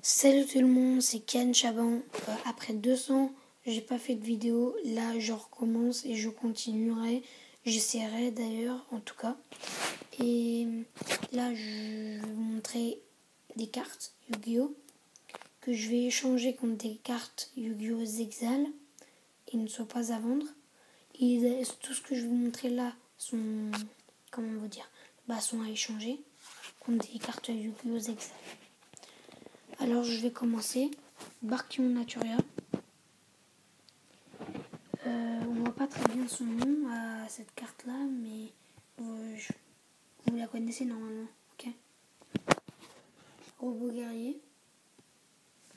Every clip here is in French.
Salut tout le monde, c'est Ken Chaban. Après 200, j'ai pas fait de vidéo. Là, je recommence et je continuerai. J'essaierai d'ailleurs, en tout cas. Et là, je vais vous montrer des cartes Yu-Gi-Oh! Que je vais échanger contre des cartes Yu-Gi-Oh! Zexal. Ils ne sont pas à vendre. Et tout ce que je vais vous montrer là sont, comment on va dire, sont à échanger contre des cartes Yu-Gi-Oh! Zexal. Alors je vais commencer. Barkimon Naturia. On voit pas très bien son nom à cette carte là, mais vous la connaissez normalement. Ok. Robot guerrier.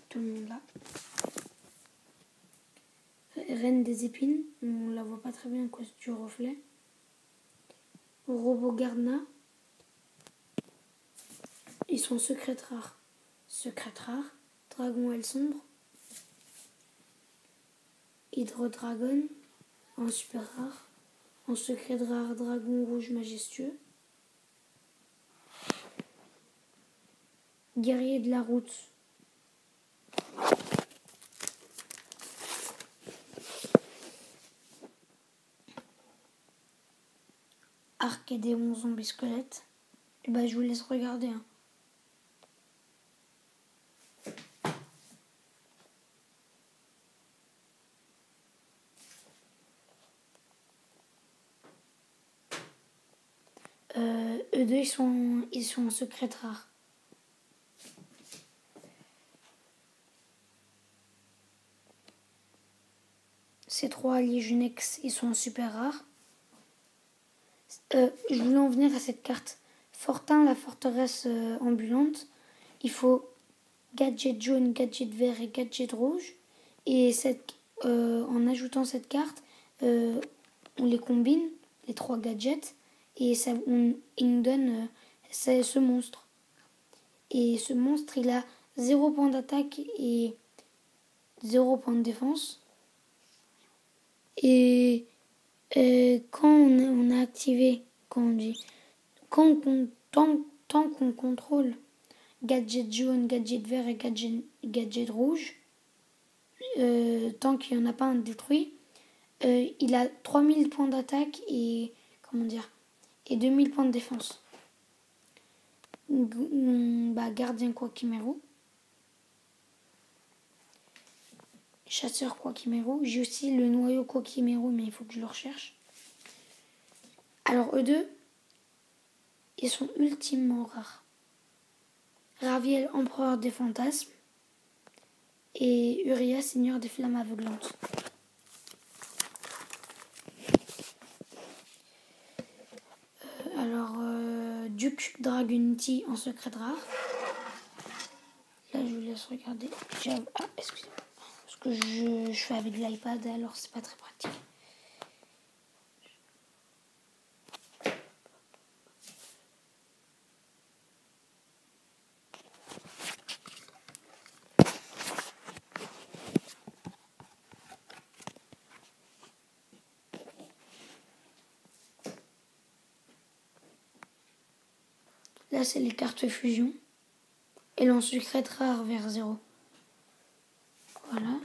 Tout le monde là. Reine des épines. On la voit pas très bien à cause du reflet. Robot Gardna. Ils sont secrètes rares. Secrète rare. Dragon aile sombre. Hydrodragon. En super rare. En secret rare, dragon rouge majestueux. Guerrier de la route. Arc et démon zombie squelette. Et je vous laisse regarder. Hein. Eux deux, ils sont en secret rare. Ces trois Legionex, ils sont en super rare. Je voulais en venir à cette carte. Fortin, la forteresse ambulante. Il faut gadget jaune, gadget vert et gadget rouge. Et en ajoutant cette carte, on les combine, les trois gadgets, et il nous donne ce monstre. Et ce monstre, il a 0 point d'attaque et 0 point de défense. Et quand on a activé, tant qu'on contrôle gadget jaune, gadget vert et gadget rouge, tant qu'il n'y en a pas un détruit, il a 3000 points d'attaque et, et 2000 points de défense. Gardien Quackimero. Chasseur Quackimero. J'ai aussi le noyau Quackimero, mais il faut que je le recherche. Alors, eux deux, ils sont ultimement rares. Raviel, empereur des fantasmes. Et Uria, seigneur des flammes aveuglantes. Duke Dragunity en secret rare. Là, je vous laisse regarder. Excusez-moi. Parce que je fais avec l'iPad, alors c'est pas très pratique. Là, c'est les cartes fusion. Et en secret rare vers 0. Voilà.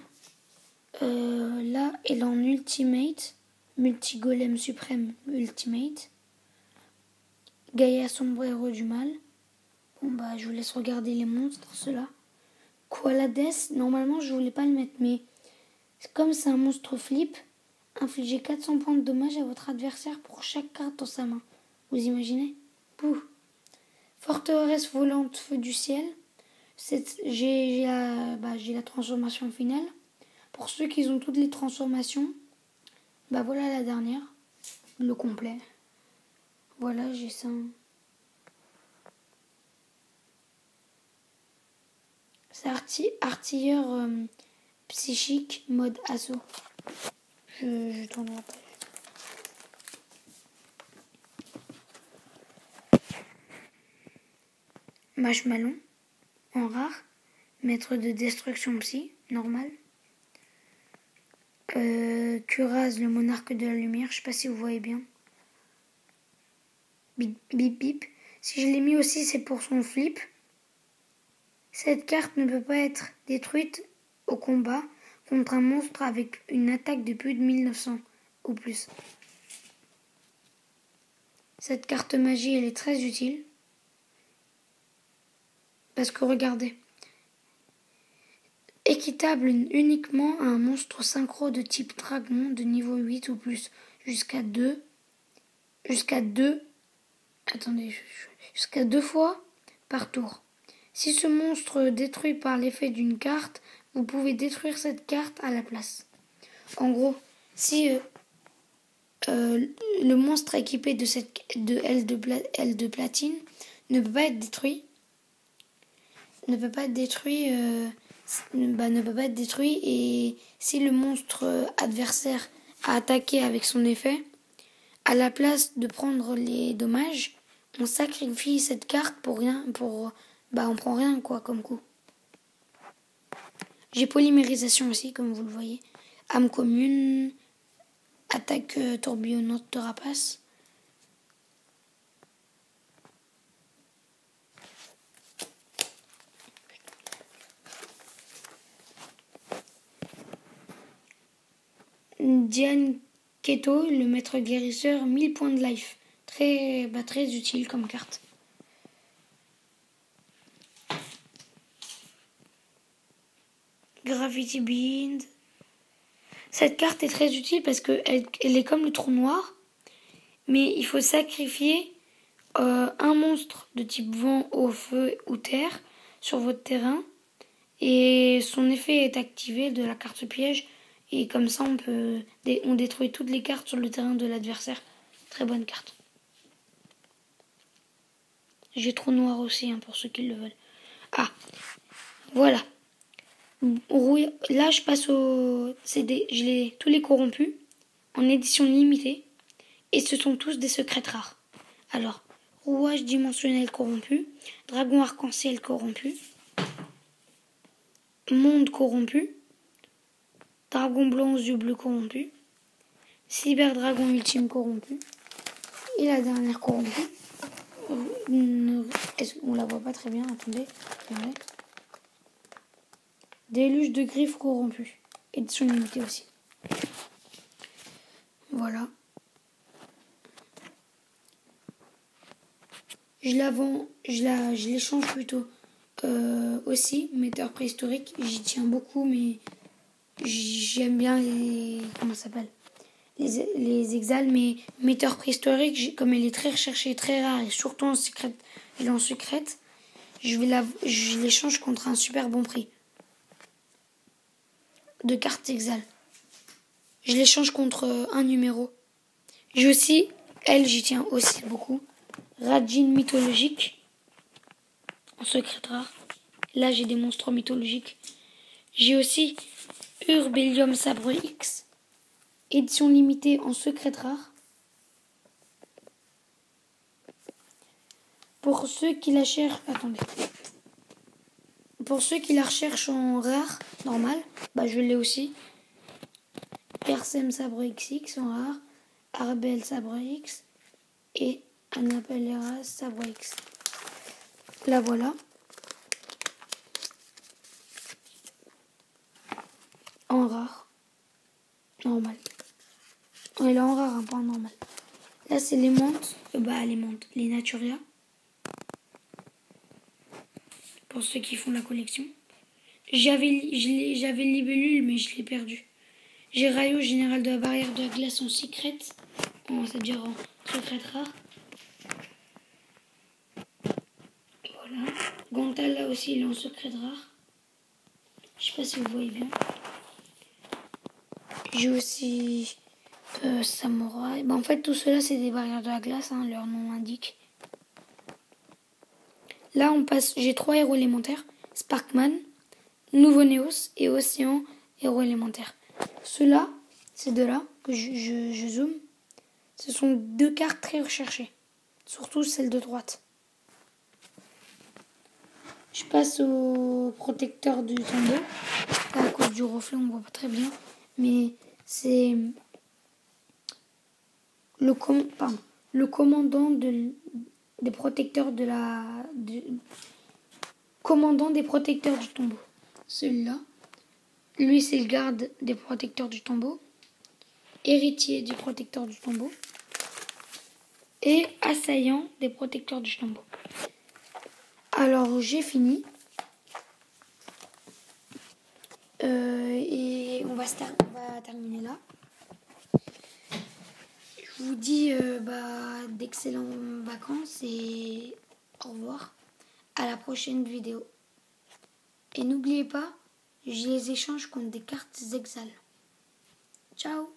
Là, elle est en ultimate. Multigolem suprême ultimate. Gaïa sombrero du mal. Je vous laisse regarder les monstres, ceux-là. Koalades, normalement, je voulais pas le mettre, mais comme c'est un monstre flip, infligez 400 points de dommage à votre adversaire pour chaque carte dans sa main. Vous imaginez? Pouh. Forteresse volante feu du ciel. J'ai la transformation finale. Pour ceux qui ont toutes les transformations, voilà la dernière, le complet. Voilà, j'ai ça. C'est artilleur psychique mode assaut. Je tourne la page. Marshmallow en rare. Maître de destruction psy, normal. Kuraz, le monarque de la lumière, je sais pas si vous voyez bien. Bip bip bip. Si je l'ai mis aussi, c'est pour son flip. Cette carte ne peut pas être détruite au combat contre un monstre avec une attaque de plus de 1900 ou plus. Cette carte magie, elle est très utile. Parce que regardez. Équitable uniquement à un monstre synchro de type dragon de niveau 8 ou plus. Jusqu'à 2 fois par tour. Si ce monstre est détruit par l'effet d'une carte, vous pouvez détruire cette carte à la place. En gros, si le monstre équipé de L de platine ne peut pas être détruit, ne peut pas être détruit et si le monstre adversaire a attaqué avec son effet, à la place de prendre les dommages, on sacrifie cette carte pour rien, on prend rien quoi comme coup. J'ai polymérisation aussi comme vous le voyez, âme commune, attaque tourbillonnante de rapace. Diane Keto, le maître guérisseur, 1000 points de life. Très utile comme carte. Gravity Bead. Cette carte est très utile parce qu'elle est comme le trou noir, mais il faut sacrifier un monstre de type vent, eau, feu ou terre sur votre terrain et son effet est activé de la carte piège et comme ça on détruit toutes les cartes sur le terrain de l'adversaire. Très bonne carte. J'ai trou noir aussi pour ceux qui le veulent. Ah, voilà. Là je passe au CD. Je l'ai tous les corrompus en édition limitée et ce sont tous des secrets rares. Alors, rouage dimensionnel corrompu, dragon arc-en-ciel corrompu, monde corrompu, dragon blanc aux yeux bleus corrompu, cyberdragon ultime corrompu et la dernière corrompue. On la voit pas très bien, attendez. Déluge de griffes corrompues. Édition limitée aussi. Voilà. Je l'échange plutôt aussi, metteur préhistorique. J'y tiens beaucoup, mais j'aime bien les exals, mais metteur préhistorique, comme elle est très recherchée, très rare, et surtout en secrète, je l'échange contre un super bon prix de cartes exal. Je l'échange contre un numéro. J'ai aussi, j'y tiens aussi beaucoup, Rajin mythologique en secret rare. Là, j'ai des monstres mythologiques. J'ai aussi Urbellium Sabre X, édition limitée en secret rare. Pour ceux qui la cherchent, Pour ceux qui la recherchent en rare, normal, je l'ai aussi. Persem Sabre XX en rare, Arbel Sabre X et Anapelera Sabre X. La voilà. En rare. Normal. Elle est en rare, pas en normal. Là, c'est les menthes. Les Naturia. Pour ceux qui font la collection. J'avais Libellule, mais je l'ai perdu. J'ai Rayo, général de la barrière de la glace en secret. C'est-à-dire en secret rare. Voilà. Gantal, là aussi, il est en secret rare. Je sais pas si vous voyez bien. J'ai aussi Samouraï. En fait, tout cela, c'est des barrières de la glace, leur nom indique. Là, j'ai 3 héros élémentaires. Sparkman, Nouveau Néos et Océan, héros élémentaires. Ceux-là, ces deux-là, que je zoome, ce sont 2 cartes très recherchées. Surtout celle de droite. Je passe au protecteur du tombeau. Là, à cause du reflet, on voit pas très bien. Mais c'est le commandant des protecteurs commandant des protecteurs du tombeau. Celui-là, lui c'est le garde des protecteurs du tombeau, héritier du protecteur du tombeau et assaillant des protecteurs du tombeau. Alors j'ai fini. Et on va terminer là. Je vous dis d'excellentes vacances et au revoir. À la prochaine vidéo. Et n'oubliez pas, je les échange contre des cartes Zexal. Ciao!